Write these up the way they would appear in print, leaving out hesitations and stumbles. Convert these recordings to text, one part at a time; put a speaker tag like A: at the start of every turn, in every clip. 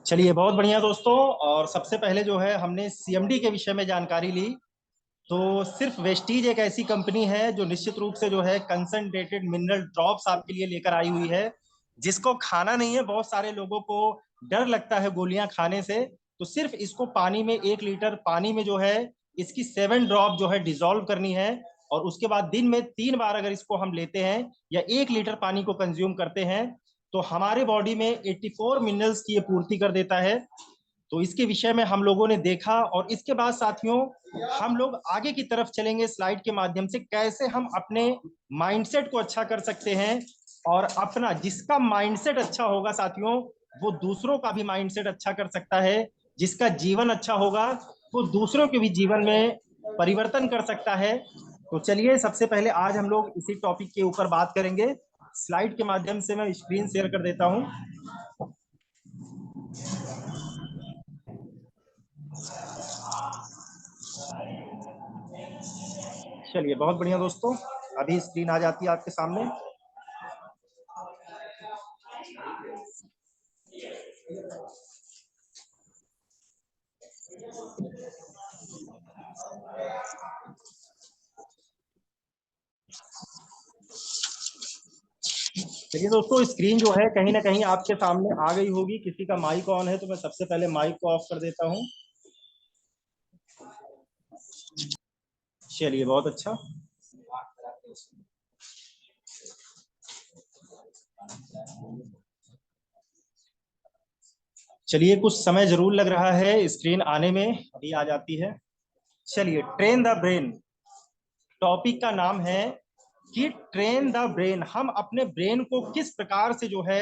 A: चलिए, बहुत बढ़िया दोस्तों। और सबसे पहले जो है हमने सीएमडी के विषय में जानकारी ली। तो सिर्फ वेस्टीज एक ऐसी कंपनी है जो निश्चित रूप से जो है कंसंट्रेटेड मिनरल ड्रॉप्स आपके लिए लेकर आई हुई है, जिसको खाना नहीं है। बहुत सारे लोगों को डर लगता है गोलियां खाने से। तो सिर्फ इसको पानी में 1 लीटर पानी में जो है इसकी 7 ड्रॉप जो है डिजोल्व करनी है। और उसके बाद दिन में 3 बार अगर इसको हम लेते हैं या 1 लीटर पानी को कंज्यूम करते हैं तो हमारे बॉडी में 84 मिनरल्स की ये पूर्ति कर देता है। तो इसके विषय में हम लोगों ने देखा और इसके बाद साथियों हम लोग आगे की तरफ चलेंगे स्लाइड के माध्यम से, कैसे हम अपने माइंडसेट को अच्छा कर सकते हैं। और अपना जिसका माइंडसेट अच्छा होगा साथियों, वो दूसरों का भी माइंडसेट अच्छा कर सकता है। जिसका जीवन अच्छा होगा वो दूसरों के भी जीवन में परिवर्तन कर सकता है। तो चलिए, सबसे पहले आज हम लोग इसी टॉपिक के ऊपर बात करेंगे। स्लाइड के माध्यम से मैं स्क्रीन शेयर कर देता हूं। चलिए, बहुत बढ़िया दोस्तों, अभी स्क्रीन आ जाती है आपके सामने। चलिए दोस्तों, स्क्रीन जो है कहीं ना कहीं आपके सामने आ गई होगी। किसी का माइक ऑन है तो मैं सबसे पहले माइक को ऑफ कर देता हूं। चलिए, बहुत अच्छा। चलिए, कुछ समय जरूर लग रहा है स्क्रीन आने में, अभी आ जाती है। चलिए, ट्रेन द ब्रेन टॉपिक का नाम है कि ट्रेन द ब्रेन, हम अपने ब्रेन को किस प्रकार से जो है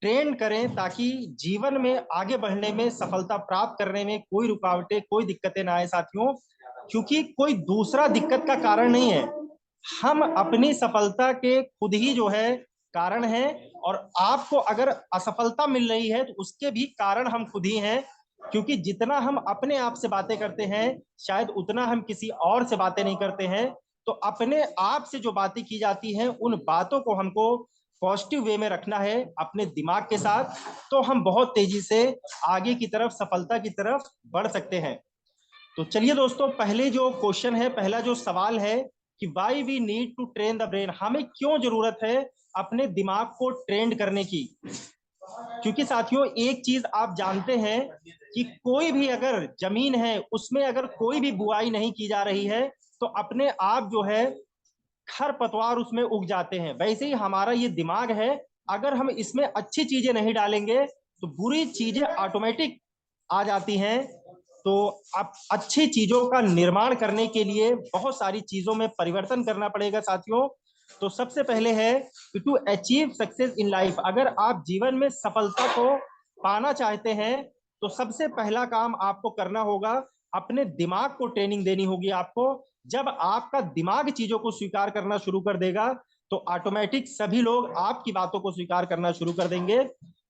A: ट्रेन करें ताकि जीवन में आगे बढ़ने में, सफलता प्राप्त करने में कोई रुकावटें, कोई दिक्कतें ना आए साथियों। क्योंकि कोई दूसरा दिक्कत का कारण नहीं है, हम अपनी सफलता के खुद ही जो है कारण है। और आपको अगर असफलता मिल रही है तो उसके भी कारण हम खुद ही हैं। क्योंकि जितना हम अपने आप से बातें करते हैं शायद उतना हम किसी और से बातें नहीं करते हैं। तो अपने आप से जो बातें की जाती हैं उन बातों को हमको पॉजिटिव वे में रखना है अपने दिमाग के साथ। तो हम बहुत तेजी से आगे की तरफ, सफलता की तरफ बढ़ सकते हैं। तो चलिए दोस्तों, पहले जो क्वेश्चन है, पहला जो सवाल है कि why we need to train the brain, हमें क्यों जरूरत है अपने दिमाग को ट्रेन करने की। क्योंकि साथियों, एक चीज आप जानते हैं कि कोई भी अगर जमीन है उसमें अगर कोई भी बुआई नहीं की जा रही है तो अपने आप जो है खर पतवार उसमें उग जाते हैं। वैसे ही हमारा ये दिमाग है, अगर हम इसमें अच्छी चीजें नहीं डालेंगे तो बुरी चीजें ऑटोमेटिक आ जाती हैं। तो अब अच्छी चीजों का निर्माण करने के लिए बहुत सारी चीजों में परिवर्तन करना पड़ेगा साथियों। तो सबसे पहले है कि to achieve success in life, अगर आप जीवन में सफलता को पाना चाहते हैं तो सबसे पहला काम आपको करना होगा, अपने दिमाग को ट्रेनिंग देनी होगी आपको। जब आपका दिमाग चीजों को स्वीकार करना शुरू कर देगा तो ऑटोमेटिक सभी लोग आपकी बातों को स्वीकार करना शुरू कर देंगे।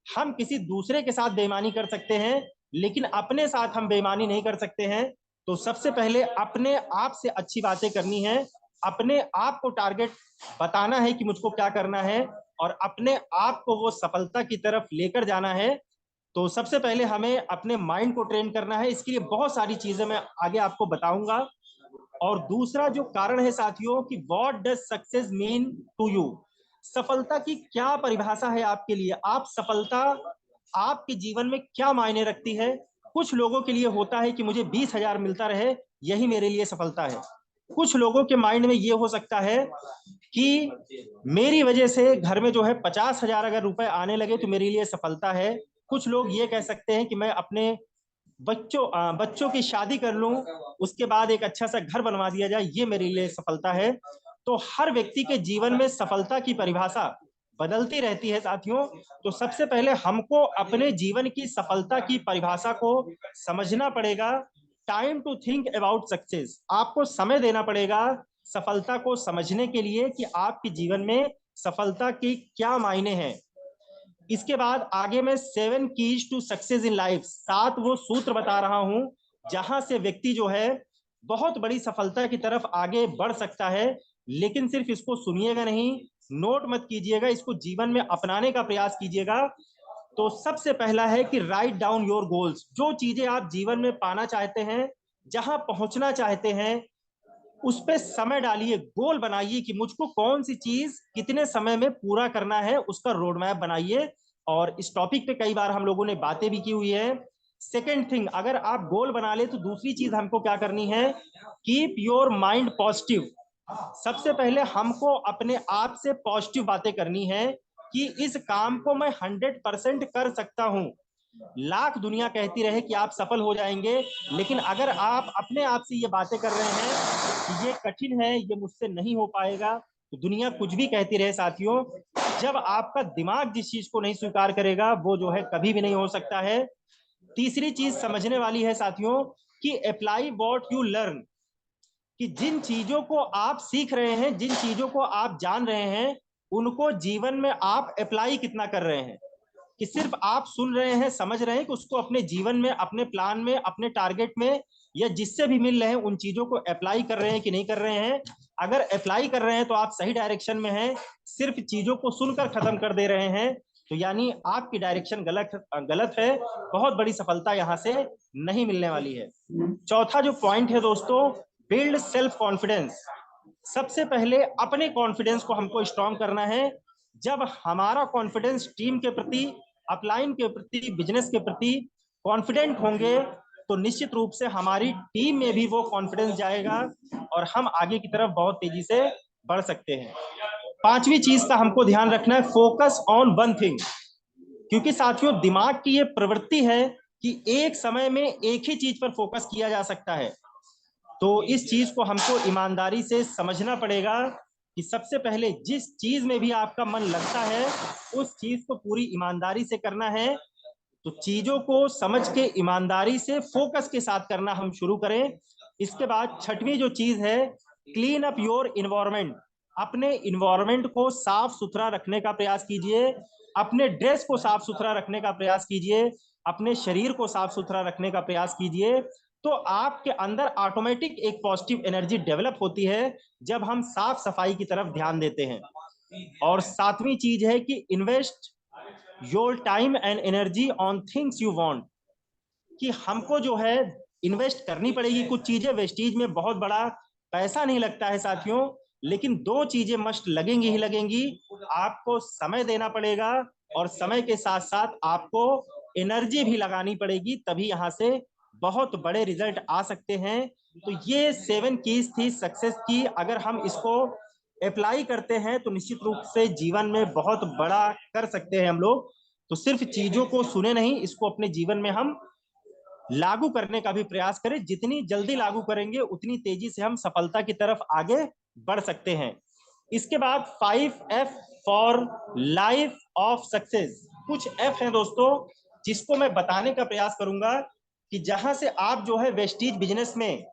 A: हम किसी दूसरे के साथ बेईमानी कर सकते हैं लेकिन अपने साथ हम बेईमानी नहीं कर सकते हैं। तो सबसे पहले अपने आप से अच्छी बातें करनी है, अपने आप को टारगेट बताना है कि मुझको क्या करना है और अपने आप को वो सफलता की तरफ लेकर जाना है। तो सबसे पहले हमें अपने माइंड को ट्रेन करना है, इसके लिए बहुत सारी चीजें मैं आगे आपको बताऊंगा। और दूसरा जो कारण है साथियों कि what does success mean to you, सफलता की क्या परिभाषा है आपके लिए। आप सफलता आपके जीवन में क्या मायने रखती है। कुछ लोगों के लिए होता है कि मुझे 20,000 मिलता रहे, यही मेरे लिए सफलता है। कुछ लोगों के माइंड में ये हो सकता है कि मेरी वजह से घर में जो है 50,000 अगर रुपए आने लगे तो मेरे लिए सफलता है। कुछ लोग ये कह सकते हैं कि मैं अपने बच्चों की शादी कर लूं, उसके बाद एक अच्छा सा घर बनवा दिया जाए, ये मेरे लिए सफलता है। तो हर व्यक्ति के जीवन में सफलता की परिभाषा बदलती रहती है साथियों। तो सबसे पहले हमको अपने जीवन की सफलता की परिभाषा को समझना पड़ेगा। Time to think about success, आपको समय देना पड़ेगा सफलता को समझने के लिए कि आपके जीवन में सफलता की क्या मायने हैं। इसके बाद आगे मैं 7 keys to success in life, 7 वो सूत्र बता रहा हूं जहां से व्यक्ति जो है बहुत बड़ी सफलता की तरफ आगे बढ़ सकता है। लेकिन सिर्फ इसको सुनिएगा नहीं, नोट मत कीजिएगा, इसको जीवन में अपनाने का प्रयास कीजिएगा। तो सबसे पहला है कि राइट डाउन योर गोल्स। जो चीजें आप जीवन में पाना चाहते हैं, जहां पहुंचना चाहते हैं, उस पे समय डालिए, गोल बनाइए कि मुझको कौन सी चीज कितने समय में पूरा करना है, उसका रोड मैप बनाइए। और इस टॉपिक पे कई बार हम लोगों ने बातें भी की हुई है। सेकेंड थिंग, अगर आप गोल बना ले तो दूसरी चीज हमको क्या करनी है, कीप योर माइंड पॉजिटिव। सबसे पहले हमको अपने आप से पॉजिटिव बातें करनी है कि इस काम को मैं 100% कर सकता हूं। लाख दुनिया कहती रहे कि आप सफल हो जाएंगे, लेकिन अगर आप अपने आप से ये बातें कर रहे हैं कि ये कठिन है, ये मुझसे नहीं हो पाएगा, तो दुनिया कुछ भी कहती रहे साथियों, जब आपका दिमाग जिस चीज को नहीं स्वीकार करेगा वो जो है कभी भी नहीं हो सकता है। तीसरी चीज समझने वाली है साथियों कि अप्लाई व्हाट यू लर्न, कि जिन चीजों को आप सीख रहे हैं, जिन चीजों को आप जान रहे हैं, उनको जीवन में आप अप्लाई कितना कर रहे हैं। कि सिर्फ आप सुन रहे हैं, समझ रहे हैं, कि उसको अपने जीवन में, अपने प्लान में, अपने टारगेट में या जिससे भी मिल रहे हैं उन चीजों को अप्लाई कर रहे हैं कि नहीं कर रहे हैं। अगर अप्लाई कर रहे हैं तो आप सही डायरेक्शन में हैं। सिर्फ चीजों को सुनकर खत्म कर दे रहे हैं तो यानी आपकी डायरेक्शन गलत गलत है। बहुत बड़ी सफलता यहां से नहीं मिलने वाली है। चौथा जो पॉइंट है दोस्तों, बिल्ड सेल्फ कॉन्फिडेंस। सबसे पहले अपने कॉन्फिडेंस को हमको स्ट्रांग करना है। जब हमारा कॉन्फिडेंस टीम के प्रति, अपलाइन के प्रति, बिजनेस के प्रति कॉन्फिडेंट होंगे तो निश्चित रूप से हमारी टीम में भी वो कॉन्फिडेंस जाएगा और हम आगे की तरफ बहुत तेजी से बढ़ सकते हैं। पांचवी चीज का हमको ध्यान रखना है, फोकस ऑन वन थिंग। क्योंकि साथियों दिमाग की ये प्रवृत्ति है कि एक समय में एक ही चीज पर फोकस किया जा सकता है। तो इस चीज को हमको ईमानदारी से समझना पड़ेगा कि सबसे पहले जिस चीज में भी आपका मन लगता है उस चीज को पूरी ईमानदारी से करना है। तो चीजों को समझ के ईमानदारी से फोकस के साथ करना हम शुरू करें। इसके बाद छठवीं जो चीज है, क्लीन अप योर इन्वायरमेंट। अपने इन्वायरमेंट को साफ सुथरा रखने का प्रयास कीजिए, अपने ड्रेस को साफ सुथरा रखने का प्रयास कीजिए, अपने शरीर को साफ सुथरा रखने का प्रयास कीजिए। तो आपके अंदर ऑटोमेटिक एक पॉजिटिव एनर्जी डेवलप होती है जब हम साफ सफाई की तरफ ध्यान देते हैं। और सातवीं चीज है कि invest your time and energy on things you want. कि हमको जो है इन्वेस्ट करनी पड़ेगी कुछ चीजें, वेस्टीज में बहुत बड़ा पैसा नहीं लगता है साथियों, लेकिन दो चीजें मस्ट लगेंगी ही लगेंगी। आपको समय देना पड़ेगा और समय के साथ साथ आपको एनर्जी भी लगानी पड़ेगी, तभी यहां से बहुत बड़े रिजल्ट आ सकते हैं। तो ये 7 कीज थी सक्सेस की। अगर हम इसको अप्लाई करते हैं तो निश्चित रूप से जीवन में बहुत बड़ा कर सकते हैं हम लोग। तो सिर्फ चीजों को सुने नहीं, इसको अपने जीवन में हम लागू करने का भी प्रयास करें। जितनी जल्दी लागू करेंगे उतनी तेजी से हम सफलता की तरफ आगे बढ़ सकते हैं। इसके बाद 5F for life of success. कुछ एफ हैं दोस्तों जिसको मैं बताने का प्रयास करूंगा कि जहां से आप जो है वेस्टीज बिजनेस में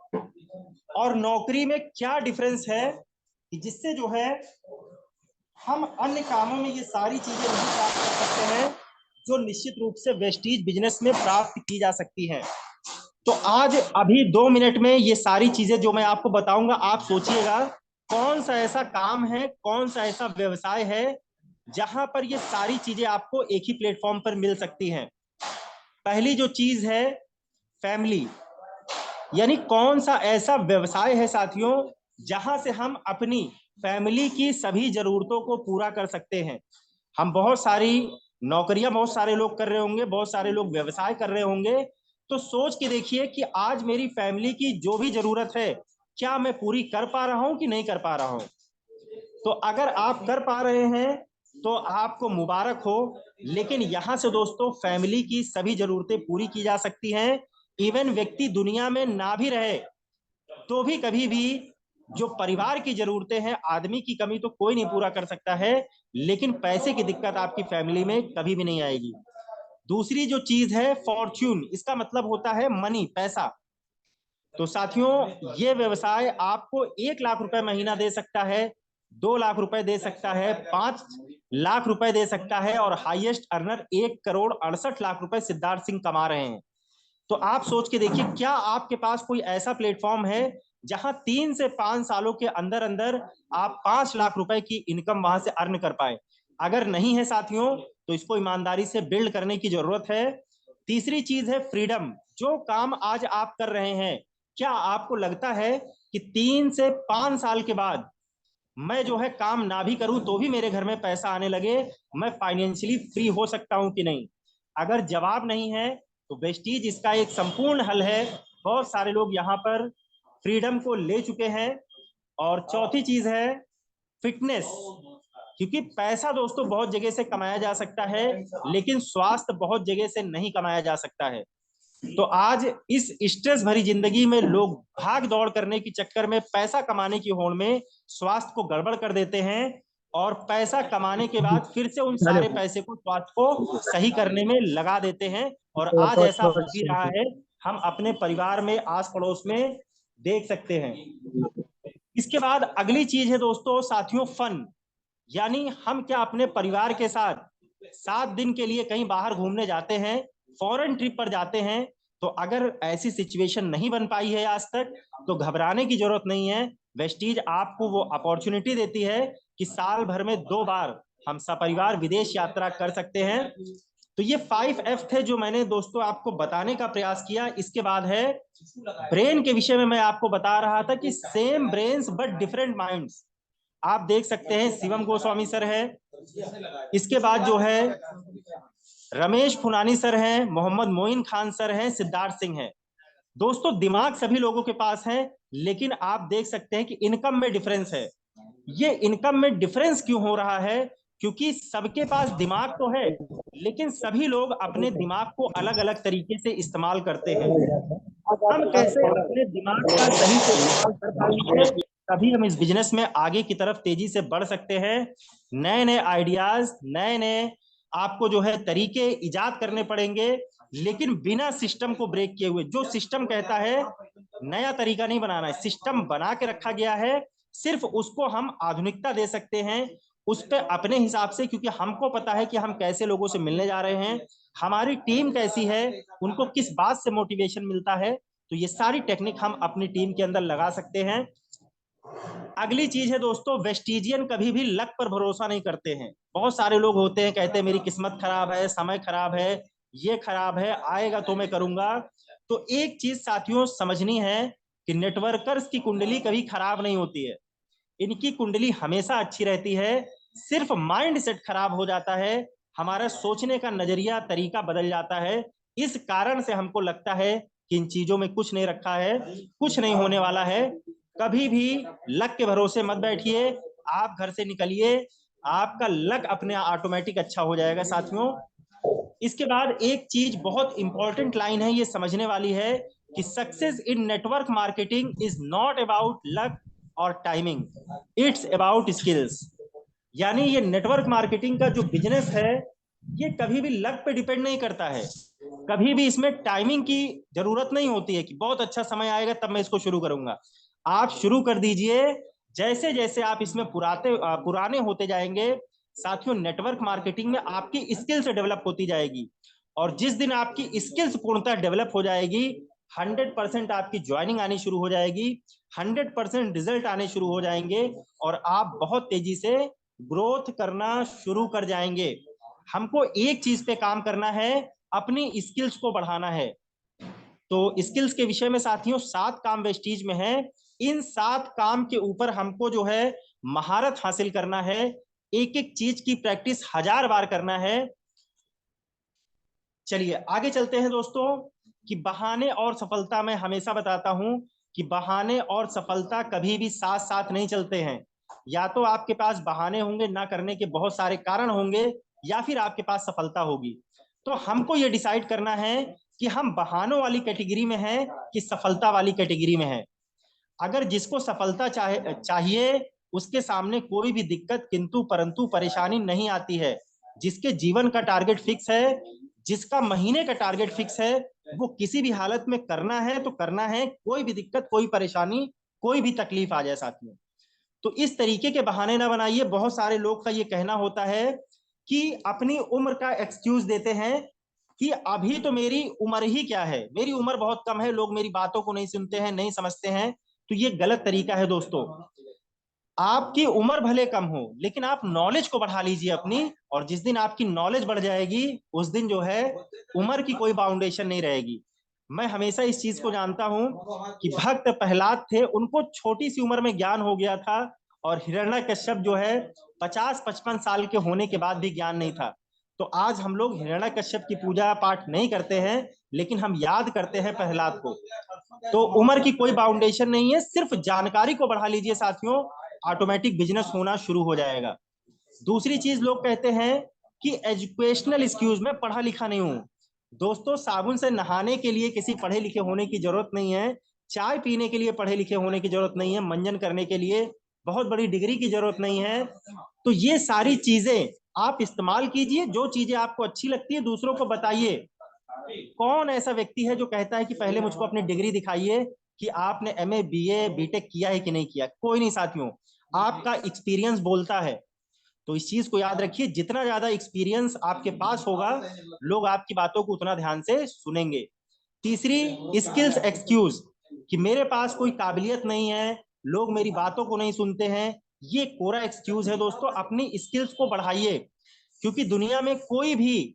A: और नौकरी में क्या डिफरेंस है, कि जिससे जो है हम अन्य कामों में ये सारी चीजें नहीं प्राप्त कर सकते हैं जो निश्चित रूप से वेस्टीज बिजनेस में प्राप्त की जा सकती हैं। तो आज अभी 2 मिनट में ये सारी चीजें जो मैं आपको बताऊंगा, आप सोचिएगा कौन सा ऐसा काम है, कौन सा ऐसा व्यवसाय है जहां पर ये सारी चीजें आपको एक ही प्लेटफॉर्म पर मिल सकती हैं। पहली जो चीज है फैमिली, यानी कौन सा ऐसा व्यवसाय है साथियों जहां से हम अपनी फैमिली की सभी जरूरतों को पूरा कर सकते हैं। हम बहुत सारी नौकरियां बहुत सारे लोग कर रहे होंगे, बहुत सारे लोग व्यवसाय कर रहे होंगे। तो सोच के देखिए कि आज मेरी फैमिली की जो भी जरूरत है क्या मैं पूरी कर पा रहा हूं कि नहीं कर पा रहा हूं। तो अगर आप कर पा रहे हैं तो आपको मुबारक हो। लेकिन यहां से दोस्तों फैमिली की सभी जरूरतें पूरी की जा सकती हैं। इवन व्यक्ति दुनिया में ना भी रहे तो भी कभी भी जो परिवार की जरूरतें हैं, आदमी की कमी तो कोई नहीं पूरा कर सकता है, लेकिन पैसे की दिक्कत आपकी फैमिली में कभी भी नहीं आएगी। दूसरी जो चीज है फॉर्च्यून, इसका मतलब होता है मनी, पैसा। तो साथियों ये व्यवसाय आपको 1 लाख रुपए महीना दे सकता है, 2 लाख रुपए दे सकता है, 5 लाख रुपए दे सकता है, और हाईएस्ट अर्नर 1 करोड़ 68 लाख रुपए सिद्धार्थ सिंह कमा रहे हैं। तो आप सोच के देखिए क्या आपके पास कोई ऐसा प्लेटफॉर्म है जहां 3 से 5 सालों के अंदर अंदर आप 5 लाख रुपए की इनकम वहां से अर्न कर पाए। अगर नहीं है साथियों तो इसको ईमानदारी से बिल्ड करने की जरूरत है। तीसरी चीज है फ्रीडम। जो काम आज आप कर रहे हैं, क्या आपको लगता है कि 3 से 5 साल के बाद मैं जो है काम ना भी करूं तो भी मेरे घर में पैसा आने लगे, मैं फाइनेंशियली फ्री हो सकता हूं कि नहीं? अगर जवाब नहीं है तो वेस्टीज इसका एक संपूर्ण हल है। बहुत सारे लोग यहाँ पर फ्रीडम को ले चुके हैं। और चौथी चीज है फिटनेस। क्योंकि पैसा दोस्तों बहुत जगह से कमाया जा सकता है, लेकिन स्वास्थ्य बहुत जगह से नहीं कमाया जा सकता है। तो आज इस स्ट्रेस भरी जिंदगी में लोग भाग दौड़ करने के चक्कर में, पैसा कमाने की होड़ में स्वास्थ्य को गड़बड़ कर देते हैं, और पैसा कमाने के बाद फिर से उन सारे पैसे को स्वास्थ्य को सही करने में लगा देते हैं। और आज ऐसा हो भी रहा है, हम अपने परिवार में, आस पड़ोस में देख सकते हैं। इसके बाद अगली चीज है दोस्तों साथियों, फन। यानी हम क्या अपने परिवार के साथ 7 दिन के लिए कहीं बाहर घूमने जाते हैं, फॉरेन ट्रिप पर जाते हैं? तो अगर ऐसी सिचुएशन नहीं बन पाई है आज तक तो घबराने की जरूरत नहीं है। वेस्टीज आपको वो अपॉर्चुनिटी देती है कि साल भर में 2 बार हम सपरिवार विदेश यात्रा कर सकते हैं। तो ये 5F थे जो मैंने दोस्तों आपको बताने का प्रयास किया। इसके बाद है ब्रेन के विषय में। मैं आपको बता रहा था कि same brains but different minds. आप देख सकते हैं शिवम गोस्वामी सर है, इसके बाद जो है रमेश फुनानी सर हैं, मोहम्मद मोइन खान सर हैं, सिद्धार्थ सिंह हैं। दोस्तों दिमाग सभी लोगों के पास है, लेकिन आप देख सकते हैं कि इनकम में डिफरेंस है। ये इनकम में डिफरेंस क्यों हो रहा है? क्योंकि सबके पास दिमाग तो है, लेकिन सभी लोग अपने दिमाग को अलग अलग तरीके से इस्तेमाल करते हैं। हम कैसे अपने दिमाग का सही से इस्तेमाल कर पाएंगे, तभी हम इस बिजनेस में आगे की तरफ तेजी से बढ़ सकते हैं। नए नए आइडियाज, नए नए आपको जो है तरीके इजाद करने पड़ेंगे, लेकिन बिना सिस्टम को ब्रेक किए हुए। जो सिस्टम कहता है नया तरीका नहीं बनाना है, सिस्टम बना के रखा गया है, सिर्फ उसको हम आधुनिकता दे सकते हैं उस पर अपने हिसाब से। क्योंकि हमको पता है कि हम कैसे लोगों से मिलने जा रहे हैं, हमारी टीम कैसी है, उनको किस बात से मोटिवेशन मिलता है। तो ये सारी टेक्निक हम अपनी टीम के अंदर लगा सकते हैं। अगली चीज है दोस्तों, वेस्टिजियन कभी भी लक पर भरोसा नहीं करते हैं। बहुत सारे लोग होते हैं कहते हैं मेरी किस्मत खराब है, समय खराब है, ये खराब है, आएगा तो मैं करूंगा। तो एक चीज साथियों समझनी है कि नेटवर्कर्स की कुंडली कभी खराब नहीं होती है, इनकी कुंडली हमेशा अच्छी रहती है। सिर्फ माइंड सेट खराब हो जाता है, हमारा सोचने का नजरिया, तरीका बदल जाता है। इस कारण से हमको लगता है कि इन चीजों में कुछ नहीं रखा है, कुछ नहीं होने वाला है। कभी भी लक के भरोसे मत बैठिए, आप घर से निकलिए, आपका लक अपने ऑटोमेटिक अच्छा हो जाएगा साथियों। इसके बाद एक चीज बहुत इंपॉर्टेंट लाइन है, ये समझने वाली है कि success in network marketing is not about luck और टाइमिंग, इट्स अबाउट स्किल्स। यानी ये नेटवर्क मार्केटिंग का जो बिजनेस है, ये कभी भी लक पे डिपेंड नहीं करता है, कभी भी इसमें टाइमिंग की जरूरत नहीं होती है कि बहुत अच्छा समय आएगा तब मैं इसको शुरू करूंगा। आप शुरू कर दीजिए, जैसे जैसे आप इसमें पुराने होते जाएंगे साथियों, नेटवर्क मार्केटिंग में आपकी स्किल्स डेवलप होती जाएगी। और जिस दिन आपकी स्किल्स पूर्णतः डेवलप हो जाएगी, 100% आपकी ज्वाइनिंग आनी शुरू हो जाएगी, 100% रिजल्ट आने शुरू हो जाएंगे, और आप बहुत तेजी से ग्रोथ करना शुरू कर जाएंगे। हमको एक चीज पे काम करना है, अपनी स्किल्स को बढ़ाना है। तो स्किल्स के विषय में साथियों 7 काम वेस्टीज में है। इन 7 काम के ऊपर हमको जो है महारत हासिल करना है, एक एक चीज की प्रैक्टिस 1000 बार करना है। चलिए आगे चलते हैं दोस्तों। कि बहाने और सफलता, मैं हमेशा बताता हूं कि बहाने और सफलता कभी भी साथ साथ नहीं चलते हैं। या तो आपके पास बहाने होंगे, ना करने के बहुत सारे कारण होंगे, या फिर आपके पास सफलता होगी। तो हमको ये डिसाइड करना है कि हम बहानों वाली कैटेगरी में हैं कि सफलता वाली कैटेगरी में हैं। अगर जिसको सफलता चाहिए उसके सामने कोई भी दिक्कत किंतु परंतु परेशानी नहीं आती है। जिसके जीवन का टारगेट फिक्स है, जिसका महीने का टारगेट फिक्स है, वो किसी भी हालत में करना है तो करना है, कोई भी दिक्कत, कोई परेशानी, कोई भी तकलीफ आ जाए साथियों। तो इस तरीके के बहाने ना बनाइए। बहुत सारे लोग का ये कहना होता है कि अपनी उम्र का एक्सक्यूज देते हैं कि अभी तो मेरी उम्र ही क्या है, मेरी उम्र बहुत कम है, लोग मेरी बातों को नहीं सुनते हैं, नहीं समझते हैं। तो ये गलत तरीका है दोस्तों। आपकी उम्र भले कम हो लेकिन आप नॉलेज को बढ़ा लीजिए अपनी, और जिस दिन आपकी नॉलेज बढ़ जाएगी उस दिन जो है उम्र की कोई बाउंडेशन नहीं रहेगी। मैं हमेशा इस चीज को जानता हूं कि भक्त प्रहलाद थे, उनको छोटी सी उम्र में ज्ञान हो गया था, और हिरण्यकश्यप जो है 50-55 साल के होने के बाद भी ज्ञान नहीं था। तो आज हम लोग हिरण्यकश्यप की पूजा पाठ नहीं करते हैं, लेकिन हम याद करते हैं प्रहलाद को। तो उम्र की कोई बाउंडेशन नहीं है, सिर्फ जानकारी को बढ़ा लीजिए साथियों, ऑटोमेटिक बिजनेस होना शुरू हो जाएगा। दूसरी चीज लोग कहते हैं कि एजुकेशनल एक्सक्यूज, मैं पढ़ा लिखा नहीं हूं। दोस्तों, साबुन से नहाने के लिए किसी पढ़े लिखे होने की जरूरत नहीं है, चाय पीने के लिए पढ़े लिखे होने की जरूरत नहीं है, मंजन करने के लिए बहुत बड़ी डिग्री की जरूरत नहीं है। तो ये सारी चीजें आप इस्तेमाल कीजिए, जो चीजें आपको अच्छी लगती है दूसरों को बताइए। कौन ऐसा व्यक्ति है जो कहता है कि पहले मुझको अपनी डिग्री दिखाइए कि आपने एमए बीए बीटेक किया है कि नहीं किया? कोई नहीं साथियों, आपका एक्सपीरियंस बोलता है। तो इस चीज को याद रखिए, जितना ज्यादा एक्सपीरियंस आपके पास होगा, लोग आपकी बातों को उतना ध्यान से सुनेंगे। तीसरी, स्किल्स एक्सक्यूज, कि मेरे पास कोई काबिलियत नहीं है, लोग मेरी बातों को नहीं सुनते हैं, ये कोरा एक्सक्यूज है। दोस्तों, अपनी स्किल्स को बढ़ाइए, क्योंकि दुनिया में कोई भी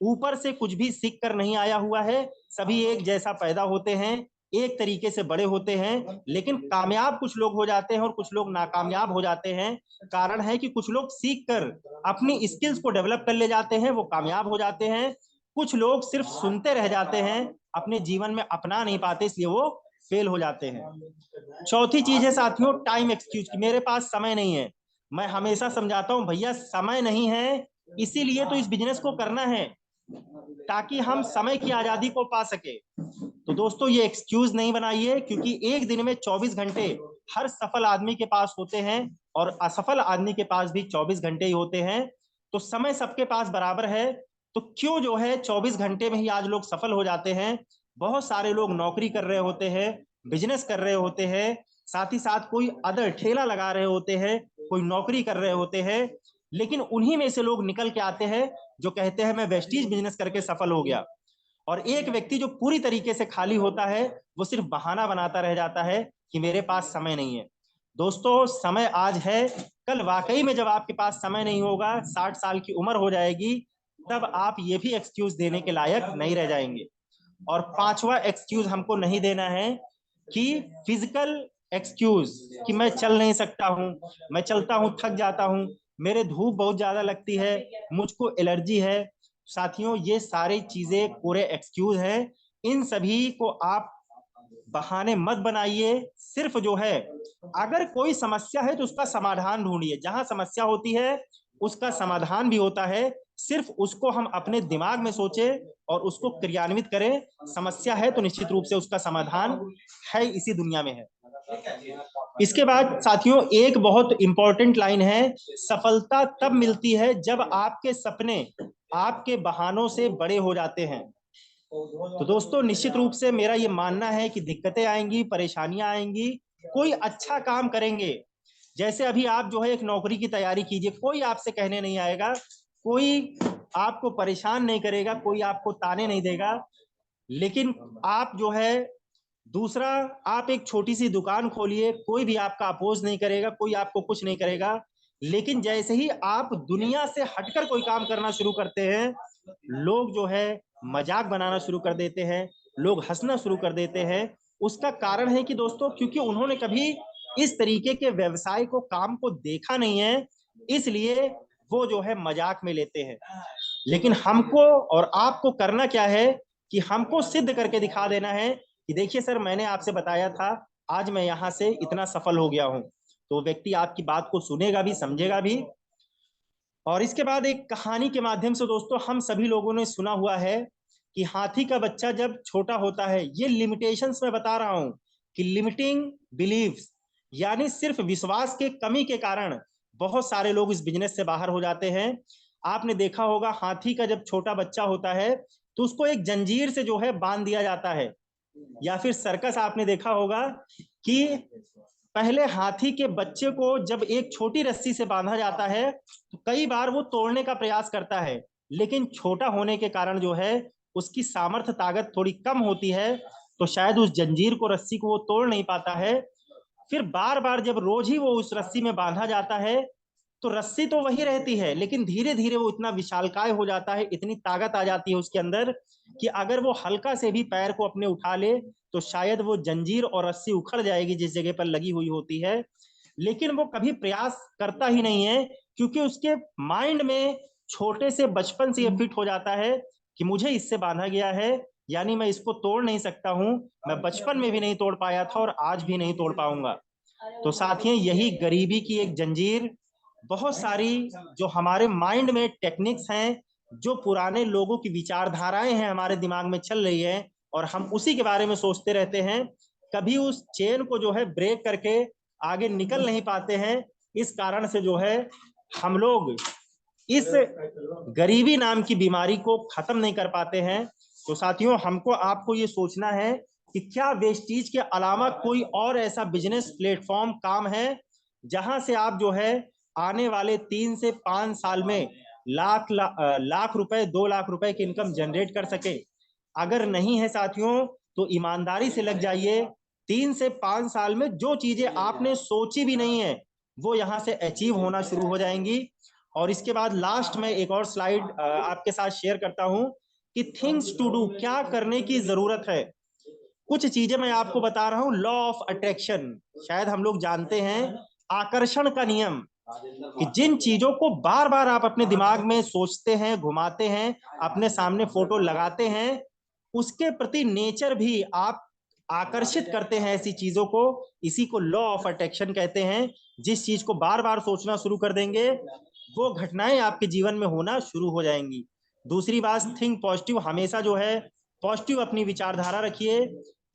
A: ऊपर से कुछ भी सीख कर नहीं आया हुआ है। सभी एक जैसा पैदा होते हैं, एक तरीके से बड़े होते हैं, लेकिन कामयाब कुछ लोग हो जाते हैं और कुछ लोग नाकामयाब हो जाते हैं। कारण है कि कुछ लोग सीख कर अपनी स्किल्स को डेवलप कर ले जाते हैं, वो कामयाब हो जाते हैं। कुछ लोग सिर्फ सुनते रह जाते हैं, अपने जीवन में अपना नहीं पाते, इसलिए वो फेल हो जाते हैं। चौथी चीज है साथियों, टाइम एक्सक्यूज, कि मेरे पास समय नहीं है। मैं हमेशा समझाता हूं, भैया समय नहीं है, इसीलिए तो इस बिजनेस को करना है, ताकि हम समय की आजादी को पा सके। तो दोस्तों, ये एक्सक्यूज नहीं बनाइए, क्योंकि एक दिन में 24 घंटे हर सफल आदमी के पास होते हैं, और असफल आदमी के पास भी 24 घंटे ही होते हैं। तो समय सबके पास बराबर है। तो क्यों जो है 24 घंटे में ही आज लोग सफल हो जाते हैं? बहुत सारे लोग नौकरी कर रहे होते हैं, बिजनेस कर रहे होते हैं, साथ ही साथ कोई अदर ठेला लगा रहे होते हैं, कोई नौकरी कर रहे होते हैं, लेकिन उन्हीं में से लोग निकल के आते हैं जो कहते हैं मैं वेस्टीज बिजनेस करके सफल हो गया। और एक व्यक्ति जो पूरी तरीके से खाली होता है, वो सिर्फ बहाना बनाता रह जाता है कि मेरे पास समय नहीं है। दोस्तों, समय आज है, कल वाकई में जब आपके पास समय नहीं होगा, 60 साल की उम्र हो जाएगी, तब आप ये भी एक्सक्यूज देने के लायक नहीं रह जाएंगे। और पांचवा एक्सक्यूज हमको नहीं देना है, कि फिजिकल एक्सक्यूज, कि मैं चल नहीं सकता हूं, मैं चलता हूं थक जाता हूं, मेरे धूप बहुत ज्यादा लगती है, मुझको एलर्जी है। साथियों, ये सारी चीजें कोरे एक्सक्यूज हैं। इन सभी को आप बहाने मत बनाइए। सिर्फ जो है, अगर कोई समस्या है तो उसका समाधान ढूंढिए। जहां समस्या होती है उसका समाधान भी होता है, सिर्फ उसको हम अपने दिमाग में सोचे और उसको क्रियान्वित करें। समस्या है तो निश्चित रूप से उसका समाधान है, इसी दुनिया में है। इसके बाद साथियों, एक बहुत इंपॉर्टेंट लाइन है, सफलता तब मिलती है जब आपके सपने आपके बहानों से बड़े हो जाते हैं। तो दोस्तों, निश्चित रूप से मेरा ये मानना है कि दिक्कतें आएंगी, परेशानियां आएंगी, कोई अच्छा काम करेंगे, जैसे अभी आप जो है एक नौकरी की तैयारी कीजिए, कोई आपसे कहने नहीं आएगा, कोई आपको परेशान नहीं करेगा, कोई आपको ताने नहीं देगा, लेकिन आप जो है, दूसरा, आप एक छोटी सी दुकान खोलिए, कोई भी आपका अपोज नहीं करेगा, कोई आपको कुछ नहीं करेगा। लेकिन जैसे ही आप दुनिया से हटकर कोई काम करना शुरू करते हैं, लोग जो है मजाक बनाना शुरू कर देते हैं, लोग हंसना शुरू कर देते हैं। उसका कारण है कि दोस्तों, क्योंकि उन्होंने कभी इस तरीके के व्यवसाय को, काम को देखा नहीं है, इसलिए वो जो है मजाक में लेते हैं। लेकिन हमको और आपको करना क्या है, कि हमको सिद्ध करके दिखा देना है कि देखिए सर, मैंने आपसे बताया था, आज मैं यहां से इतना सफल हो गया हूं। तो व्यक्ति आपकी बात को सुनेगा भी, समझेगा भी। और इसके बाद एक कहानी के माध्यम से दोस्तों, हम सभी लोगों ने सुना हुआ है कि हाथी का बच्चा जब छोटा होता है, ये लिमिटेशंस में बता रहा हूं, कि लिमिटिंग बिलीव्स, यानी सिर्फ विश्वास के कमी के कारण बहुत सारे लोग इस बिजनेस से बाहर हो जाते हैं। आपने देखा होगा, हाथी का जब छोटा बच्चा होता है तो उसको एक जंजीर से जो है बांध दिया जाता है, या फिर सर्कस आपने देखा होगा कि पहले हाथी के बच्चे को जब एक छोटी रस्सी से बांधा जाता है तो कई बार वो तोड़ने का प्रयास करता है, लेकिन छोटा होने के कारण जो है उसकी सामर्थ्य ताकत थोड़ी कम होती है, तो शायद उस जंजीर को, रस्सी को वो तोड़ नहीं पाता है। फिर बार बार जब रोज ही वो उस रस्सी में बांधा जाता है तो रस्सी तो वही रहती है, लेकिन धीरे धीरे वो इतना विशालकाय हो जाता है, इतनी ताकत आ जाती है उसके अंदर कि अगर वो हल्का से भी पैर को अपने उठा ले तो शायद वो जंजीर और रस्सी उखड़ जाएगी जिस जगह पर लगी हुई होती है। लेकिन वो कभी प्रयास करता ही नहीं है, क्योंकि उसके माइंड में छोटे से बचपन से ये फिट हो जाता है कि मुझे इससे बांधा गया है, यानी मैं इसको तोड़ नहीं सकता हूं। मैं बचपन में भी नहीं तोड़ पाया था और आज भी नहीं तोड़ पाऊंगा। तो साथियों, यही गरीबी की एक जंजीर, बहुत सारी जो हमारे माइंड में टेक्निक्स हैं, जो पुराने लोगों की विचारधाराएं हैं हमारे दिमाग में चल रही है और हम उसी के बारे में सोचते रहते हैं, कभी उस चेन को जो है ब्रेक करके आगे निकल नहीं पाते हैं। इस कारण से जो है हम लोग इस गरीबी नाम की बीमारी को खत्म नहीं कर पाते हैं। तो साथियों, हमको आपको ये सोचना है कि क्या वेस्टीज के अलावा कोई और ऐसा बिजनेस प्लेटफॉर्म काम है जहां से आप जो है आने वाले 3 से 5 साल में लाख रुपए, 2 लाख रुपए की इनकम जनरेट कर सके। अगर नहीं है साथियों तो ईमानदारी से लग जाइए। 3 से 5 साल में जो चीजें आपने सोची भी नहीं है वो यहां से अचीव होना शुरू हो जाएंगी। और इसके बाद लास्ट में एक और स्लाइड आपके साथ शेयर करता हूं कि थिंग्स टू डू, क्या करने की जरूरत है। कुछ चीजें मैं आपको बता रहा हूं। लॉ ऑफ अट्रैक्शन शायद हम लोग जानते हैं, आकर्षण का नियम, कि जिन चीजों को बार बार आप अपने दिमाग में सोचते हैं, घुमाते हैं, अपने सामने फोटो लगाते हैं, उसके प्रति नेचर भी आप आकर्षित करते हैं ऐसी चीजों को। इसी को लॉ ऑफ अट्रैक्शन कहते हैं। जिस चीज को बार बार सोचना शुरू कर देंगे वो घटनाएं आपके जीवन में होना शुरू हो जाएंगी। दूसरी बात, थिंक पॉजिटिव, हमेशा जो है पॉजिटिव अपनी विचारधारा रखिए।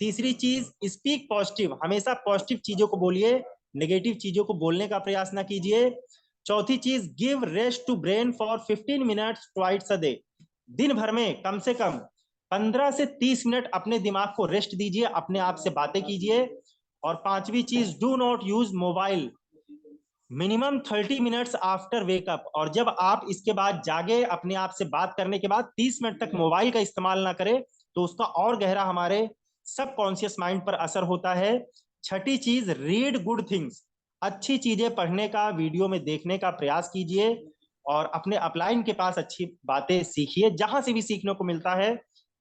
A: तीसरी चीज, स्पीक पॉजिटिव, हमेशा पॉजिटिव चीजों को बोलिए, नेगेटिव चीजों को बोलने का प्रयास ना कीजिए। चौथी चीज, give rest to brain for 15 minutes twice a day, दिन भर में कम से कम 15 से 30 मिनट अपने दिमाग को रेस्ट दीजिए, अपने आप से बातें कीजिए। और पांचवी चीज, do not use mobile minimum 30 minutes after wake up, और जब आप इसके बाद जागे अपने आप से बात करने के बाद 30 मिनट तक मोबाइल का इस्तेमाल ना करें तो उसका और गहरा हमारे सबकॉन्शियस माइंड पर असर होता है। छठी चीज, रीड गुड थिंग्स, अच्छी चीजें पढ़ने का, वीडियो में देखने का प्रयास कीजिए और अपने अपलाइन के पास अच्छी बातें सीखिए, जहां से भी सीखने को मिलता है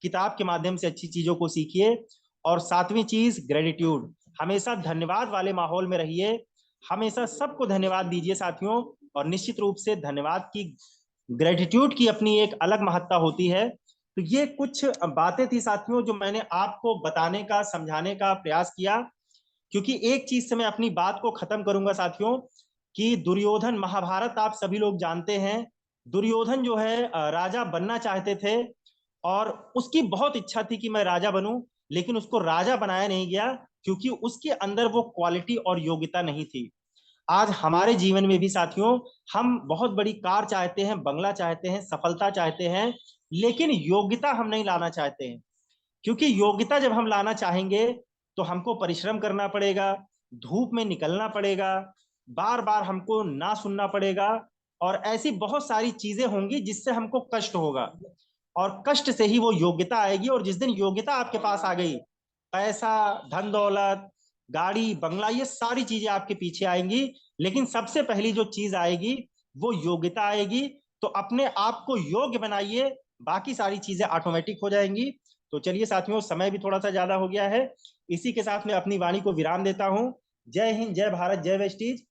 A: किताब के माध्यम से अच्छी चीजों को सीखिए। और सातवीं चीज, ग्रेटिट्यूड, हमेशा धन्यवाद वाले माहौल में रहिए, हमेशा सबको धन्यवाद दीजिए साथियों। और निश्चित रूप से धन्यवाद की, ग्रेटिट्यूड की अपनी एक अलग महत्ता होती है। तो ये कुछ बातें थी साथियों जो मैंने आपको बताने का, समझाने का प्रयास किया। क्योंकि एक चीज से मैं अपनी बात को खत्म करूंगा साथियों, कि दुर्योधन, महाभारत आप सभी लोग जानते हैं। दुर्योधन जो है राजा बनना चाहते थे और उसकी बहुत इच्छा थी कि मैं राजा बनूं, लेकिन उसको राजा बनाया नहीं गया क्योंकि उसके अंदर वो क्वालिटी और योग्यता नहीं थी। आज हमारे जीवन में भी साथियों, हम बहुत बड़ी कार चाहते हैं, बंगला चाहते हैं, सफलता चाहते हैं, लेकिन योग्यता हम नहीं लाना चाहते हैं। क्योंकि योग्यता जब हम लाना चाहेंगे तो हमको परिश्रम करना पड़ेगा, धूप में निकलना पड़ेगा, बार बार हमको ना सुनना पड़ेगा, और ऐसी बहुत सारी चीजें होंगी जिससे हमको कष्ट होगा, और कष्ट से ही वो योग्यता आएगी। और जिस दिन योग्यता आपके पास आ गई, पैसा, धन दौलत, गाड़ी, बंगला, ये सारी चीजें आपके पीछे आएंगी, लेकिन सबसे पहली जो चीज आएगी वो योग्यता आएगी। तो अपने आप को योग्य बनाइए, बाकी सारी चीजें ऑटोमेटिक हो जाएंगी। तो चलिए साथियों, समय भी थोड़ा सा ज्यादा हो गया है, इसी के साथ मैं अपनी वाणी को विराम देता हूं। जय हिंद, जय भारत, जय वेस्टीज।